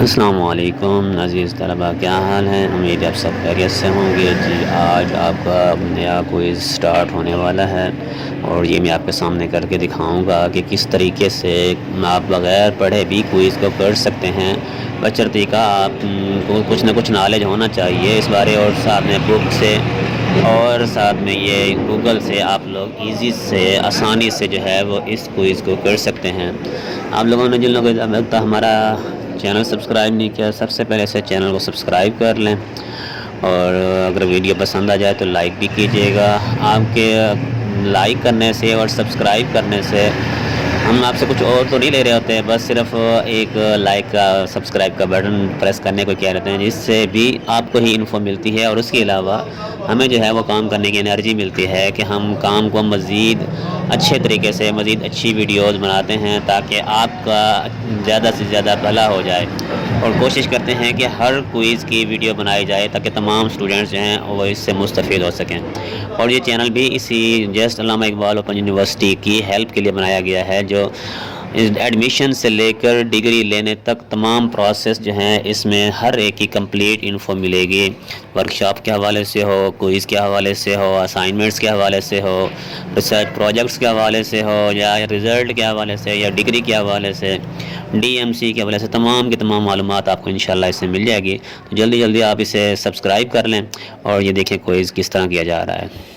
السلام علیکم عزیز طلباء، کیا حال ہے؟ امید ہے آپ سب خیریت سے ہوں گے۔ جی آج آپ کا نیا کوئز سٹارٹ ہونے والا ہے اور یہ میں آپ کے سامنے کر کے دکھاؤں گا کہ کس طریقے سے آپ بغیر پڑھے بھی کوئز کو کر سکتے ہیں۔ بشرطیکہ کا آپ کو کچھ نہ کچھ نالج ہونا چاہیے اس بارے، اور ساتھ میں بک سے اور ساتھ میں یہ گوگل سے آپ لوگ ایزی سے آسانی سے جو ہے وہ اس کوئز کو کر سکتے ہیں۔ آپ لوگوں نے جن لوگوں نے اب تک ہمارا چینل سبسکرائب نہیں کیا، سب سے پہلے سے چینل کو سبسکرائب کر لیں، اور اگر ویڈیو پسند آ جائے تو لائک بھی کیجیے گا۔ آپ کے لائک کرنے سے اور سبسکرائب کرنے سے ہم آپ سے کچھ اور تو نہیں لے رہے ہوتے ہیں، بس صرف ایک لائک کا سبسکرائب کا بٹن پریس کرنے کو کہہ رہتے ہیں، جس سے بھی آپ کو ہی انفو ملتی ہے، اور اس کے علاوہ ہمیں جو ہے وہ کام کرنے کی انرجی ملتی ہے کہ ہم کام کو مزید اچھے طریقے سے مزید اچھی ویڈیوز بناتے ہیں تاکہ آپ کا زیادہ سے زیادہ بھلا ہو جائے، اور کوشش کرتے ہیں کہ ہر کوئز کی ویڈیو بنائی جائے تاکہ تمام اسٹوڈنٹس جو ہیں وہ اس سے مستفید ہو سکیں۔ اور یہ چینل بھی اسی جسٹ علامہ اقبال اوپن یونیورسٹی کی ہیلپ کے لیے بنایا گیا ہے، جو ایڈمیشن سے لے کر ڈگری لینے تک تمام پروسیس جو ہیں اس میں ہر ایک کی کمپلیٹ انفو ملے گی۔ ورکشاپ کے حوالے سے ہو، کوئز کے حوالے سے ہو، اسائنمنٹس کے حوالے سے ہو، ریسرچ پروجیکٹس کے حوالے سے ہو، یا رزلٹ کے حوالے سے، یا ڈگری کے حوالے سے، ڈی ایم سی کے حوالے سے، تمام کی تمام معلومات آپ کو انشاءاللہ اس سے مل جائے گی۔ تو جلدی جلدی آپ اسے سبسکرائب کر لیں، اور یہ دیکھیں کوئز کس طرح کیا جا رہا ہے۔